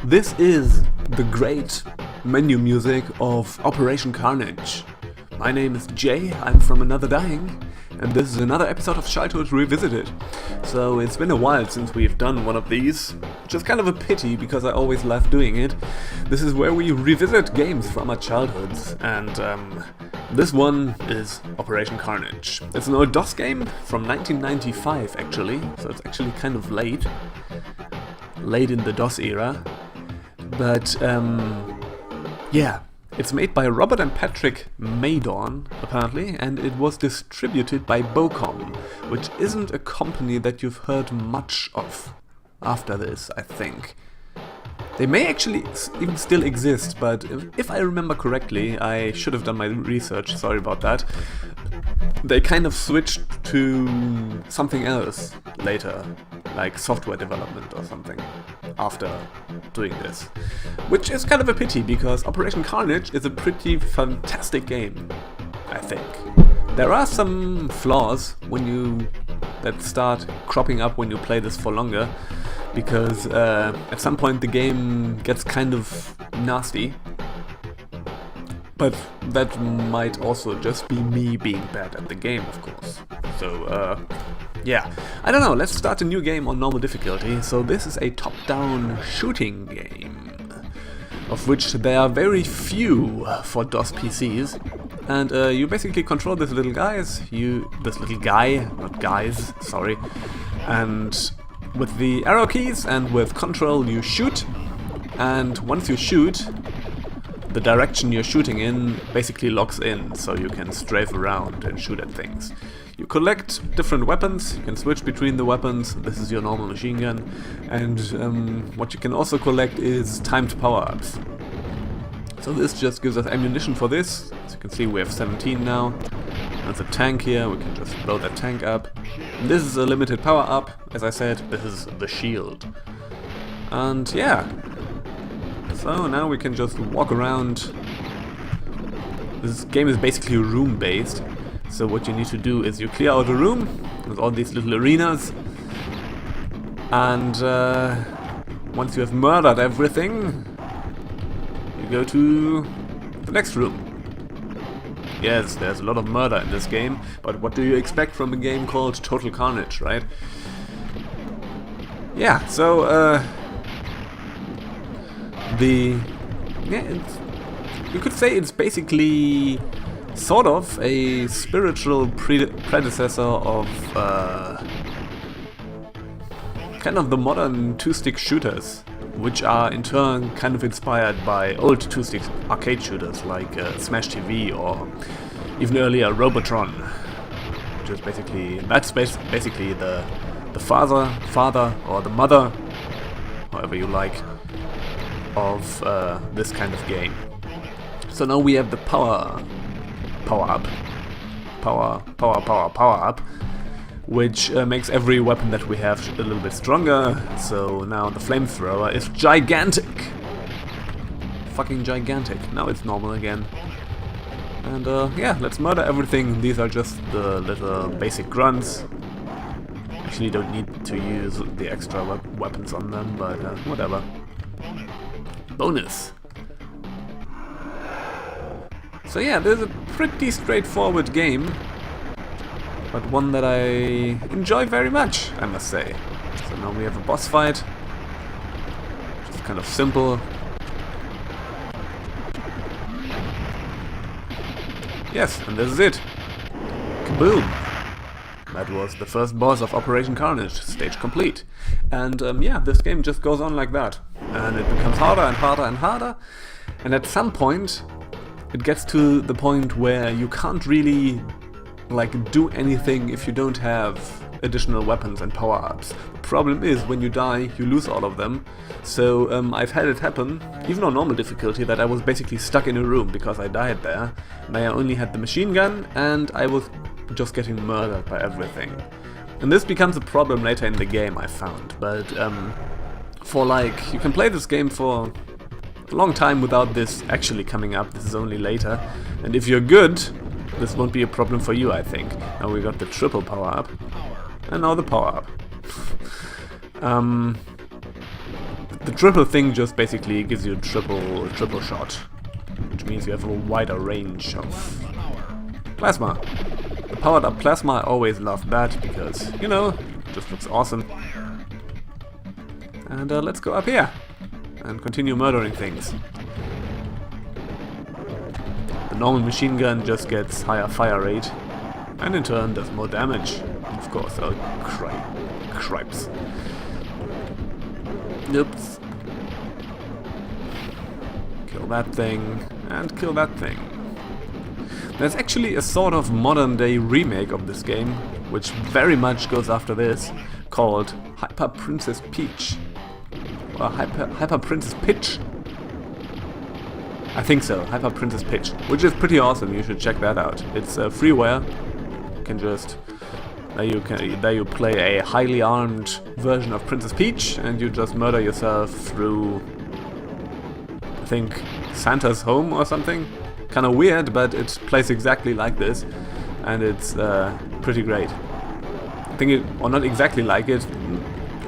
This is the great menu music of Operation Carnage. My name is Jay, I'm from Another Dying, and this is another episode of Childhood Revisited. So it's been a while since we've done one of these, which is kind of a pity because I always love doing it. This is where we revisit games from our childhoods, and this one is Operation Carnage. It's an old DOS game from 1995 actually, so it's actually kind of late in the DOS era. But yeah, it's made by Robert and Patrick Maydorn, apparently, and it was distributed by Bocom, which isn't a company that you've heard much of after this, I think. They may actually even still exist, but if I remember correctly, I should have done my research, sorry about that. They kind of switched to something else later, like software development or something, after doing this. Which is kind of a pity, because Operation Carnage is a pretty fantastic game, I think. There are some flaws that start cropping up when you play this for longer, because at some point the game gets kind of nasty. But that might also just be me being bad at the game, of course. So, yeah. I don't know, let's start a new game on normal difficulty. So this is a top-down shooting game, of which there are very few for DOS PCs. And you basically control this little guy, and with the arrow keys and with control you shoot, and once you shoot, the direction you're shooting in basically locks in, so you can strafe around and shoot at things. You collect different weapons, you can switch between the weapons, this is your normal machine gun, and what you can also collect is timed power-ups. So this just gives us ammunition for this. As you can see, we have 17 now. There's a tank here, we can just blow that tank up. And this is a limited power-up, as I said, this is the shield. And yeah, so now we can just walk around. This game is basically room-based, so what you need to do is you clear out a room with all these little arenas, and once you have murdered everything, you go to the next room. Yes, there's a lot of murder in this game, but what do you expect from a game called Total Carnage, right? Yeah, so you could say it's basically sort of a spiritual predecessor of kind of the modern two-stick shooters, which are in turn kind of inspired by old two-stick arcade shooters like Smash TV or even earlier Robotron, which is basically the father or the mother, however you like, of this kind of game. So now we have the power up, which makes every weapon that we have a little bit stronger. So now the flamethrower is gigantic, fucking gigantic. Now it's normal again. And yeah, let's murder everything. These are just the little basic grunts. Actually don't need to use the extra weapons on them, but whatever. Bonus. So yeah, this is a pretty straightforward game, but one that I enjoy very much, I must say. So now we have a boss fight, which is kind of simple. Yes, and this is it. Kaboom! That was the first boss of Operation Carnage, stage complete. And yeah, this game just goes on like that. And it becomes harder and harder and harder. And at some point, it gets to the point where you can't really do anything if you don't have additional weapons and power-ups. The problem is, when you die, you lose all of them. So I've had it happen, even on normal difficulty, that I was basically stuck in a room because I died there. And I only had the machine gun, and I was just getting murdered by everything. And this becomes a problem later in the game, I found. But you can play this game for a long time without this actually coming up. This is only later. And if you're good, this won't be a problem for you, I think. Now we got the triple power up. And now the power up. The triple thing just basically gives you triple shot, which means you have a wider range of plasma. The powered up plasma, I always loved that because, you know, it just looks awesome. And let's go up here and continue murdering things. The normal machine gun just gets higher fire rate and in turn does more damage. Of course, oh cripes. Oops. Kill that thing and kill that thing. There's actually a sort of modern day remake of this game, which very much goes after this, called Hyper Princess Peach. Or Hyper Princess Pitch? I think so, Hyper Princess Pitch, which is pretty awesome. You should check that out. It's freeware. You can just there you play a highly armed version of Princess Peach, and you just murder yourself through, I think, Santa's home or something. Kind of weird, but it plays exactly like this, and it's pretty great. I think it, or not exactly like it.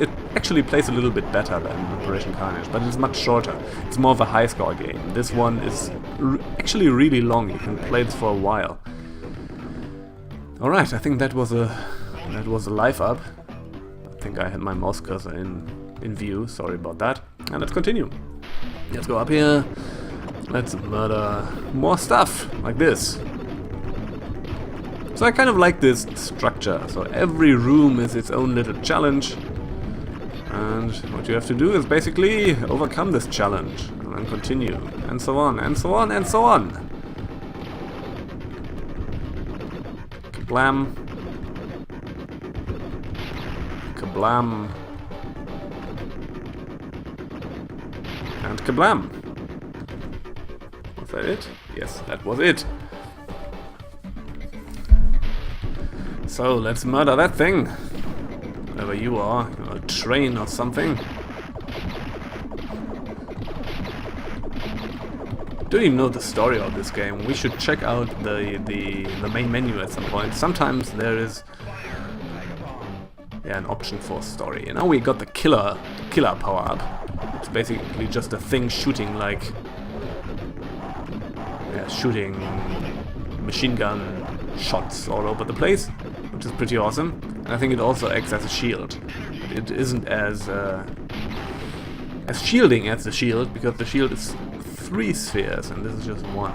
It actually plays a little bit better than Operation Carnage, but it's much shorter. It's more of a high score game. This one is actually really long. You can play this for a while. Alright, I think that was a life up. I think I had my mouse cursor in view, sorry about that. And let's continue. Let's go up here. Let's murder more stuff, like this. So I kind of like this structure. So every room is its own little challenge. And what you have to do is basically overcome this challenge. And then continue. And so on, and so on, and so on. Kablam. Kablam. And kablam. Was that it? Yes, that was it. So let's murder that thing. Wherever you are, a train or something. Don't even know the story of this game. We should check out the main menu at some point. Sometimes there is an option for story. And now we got the killer power up. It's basically just a thing shooting like shooting machine gun shots all over the place, which is pretty awesome. And I think it also acts as a shield. It isn't as shielding as the shield, because the shield is 3 spheres and this is just 1.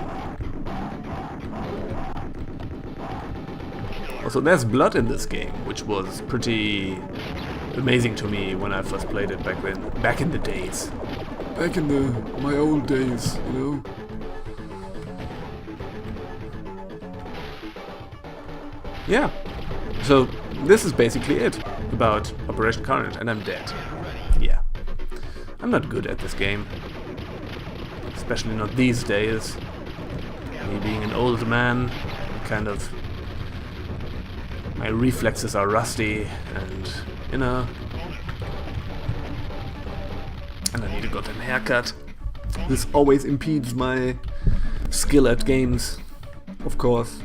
Also, there's blood in this game, which was pretty amazing to me when I first played it back in the days. Back in my old days, you know. Yeah. So this is basically it about Operation Carnage, and I'm dead. Yeah. I'm not good at this game. Especially not these days. Me being an old man, kind of... my reflexes are rusty, and, you know... and I need to get a haircut. This always impedes my skill at games, of course.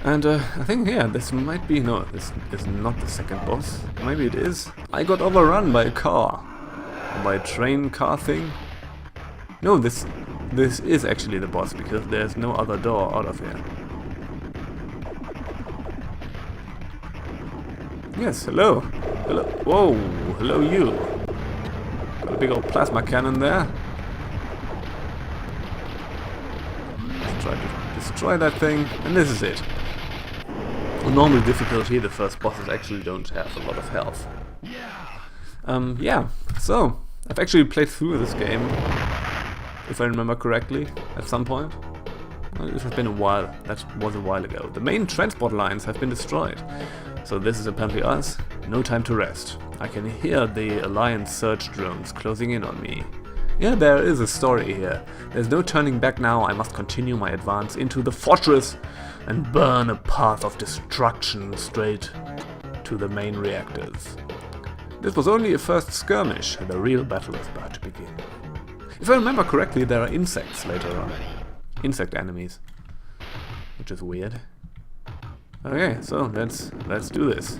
And I think, yeah, this might be... no, this is not the second boss. Maybe it is. I got overrun by a car. By a train car thing. No, this is actually the boss, because there's no other door out of here. Yes, hello. Hello. Whoa, hello you. Got a big old plasma cannon there. Let's try to destroy that thing, and this is it. On normal difficulty, the first bosses actually don't have a lot of health. Yeah, so I've actually played through this game, if I remember correctly, at some point. Well, it has been a while. That was a while ago. The main transport lines have been destroyed. So this is apparently us. No time to rest. I can hear the Alliance search drones closing in on me. Yeah, there is a story here. There's no turning back now. I must continue my advance into the fortress and burn a path of destruction straight to the main reactors. This was only a first skirmish. The real battle is about to begin. If I remember correctly, there are insects later on. Insect enemies. Which is weird. Okay, so let's do this.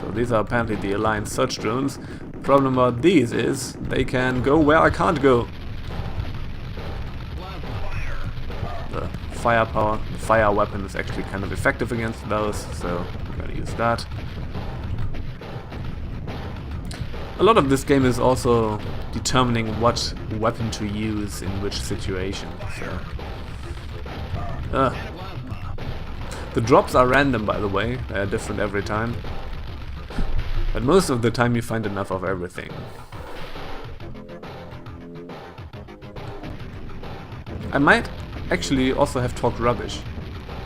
So these are apparently the Alliance search drones. The problem about these is they can go where I can't go. The fire weapon is actually kind of effective against those, so I'm gonna use that. A lot of this game is also determining what weapon to use in which situation. So, the drops are random, by the way. They're different every time. But most of the time you find enough of everything. I might actually also have talked rubbish.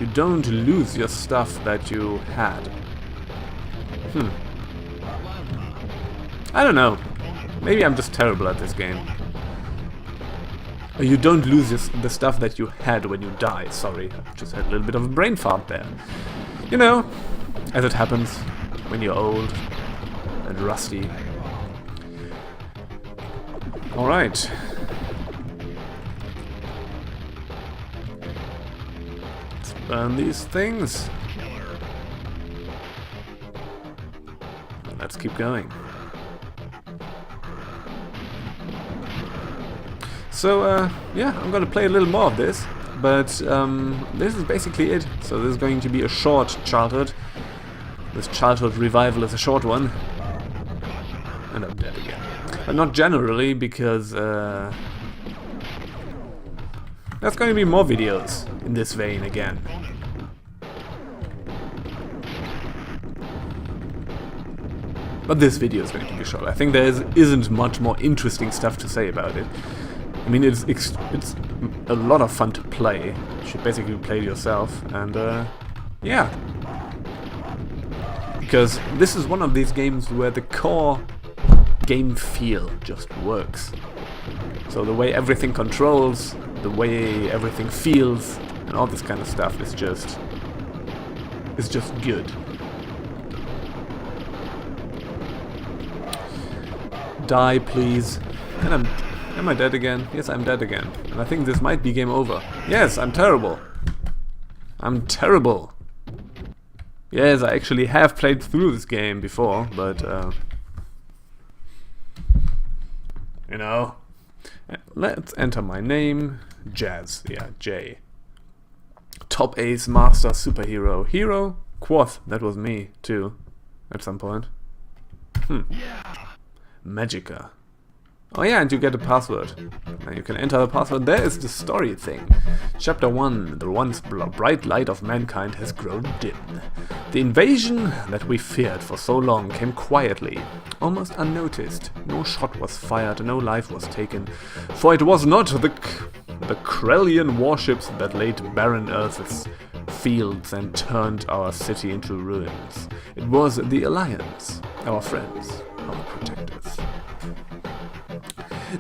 You don't lose your stuff that you had. I don't know. Maybe I'm just terrible at this game. Or you don't lose the stuff that you had when you die. Sorry, I just had a little bit of a brain fart there. You know, as it happens when you're old and rusty. Alright. Let's burn these things. And let's keep going. So, yeah, I'm gonna play a little more of this, but this is basically it. So this is going to be a short childhood. This childhood revival is a short one. And I'm dead again. But not generally, because there's going to be more videos in this vein again. But this video is going to be short. I think there isn't much more interesting stuff to say about it. I mean, it's a lot of fun to play. You should basically play it yourself, and yeah. Because this is one of these games where the core game feel just works. So the way everything controls, the way everything feels, and all this kind of stuff is just good. Die, please. And am I dead again? Yes, I'm dead again. And I think this might be game over. Yes, I'm terrible. I'm terrible. Yes, I actually have played through this game before, but you know, let's enter my name. Jazz, yeah, J. Top ace, master, superhero. Hero? Quoth, that was me, too, at some point. Magica. Oh yeah, and you get a password. And you can enter the password. There is the story thing. Chapter 1. The once bright light of mankind has grown dim. The invasion that we feared for so long came quietly, almost unnoticed. No shot was fired, no life was taken. For it was not the Krellian warships that laid barren Earth's fields and turned our city into ruins. It was the Alliance, our friends, our protectors.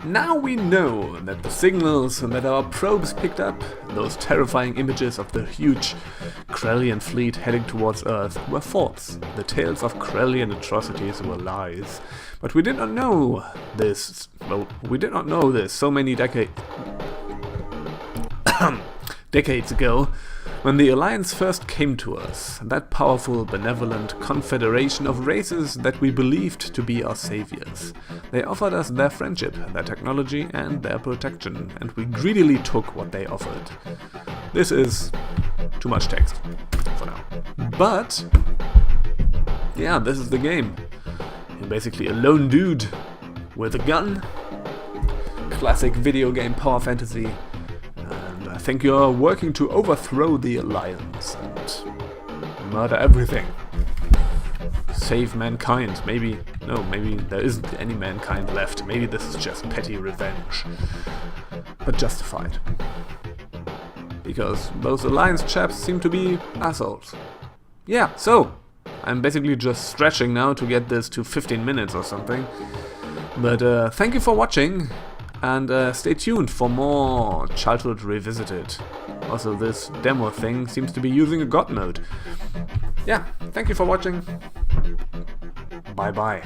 Now we know that the signals that our probes picked up, those terrifying images of the huge Krellian fleet heading towards Earth, were false. The tales of Krellian atrocities were lies. But we did not know this. Well, we did not know this so many decades ago. When the Alliance first came to us, that powerful, benevolent confederation of races that we believed to be our saviors, they offered us their friendship, their technology, and their protection, and we greedily took what they offered. This is too much text for now. But, yeah, this is the game. You're basically a lone dude with a gun. Classic video game power fantasy. I think you're working to overthrow the Alliance and murder everything. Save mankind. Maybe there isn't any mankind left. Maybe this is just petty revenge. But justified. Because those Alliance chaps seem to be assholes. Yeah, so I'm basically just stretching now to get this to 15 minutes or something. But thank you for watching. And stay tuned for more Childhood Revisited. Also, this demo thing seems to be using a God mode. Yeah, thank you for watching. Bye bye.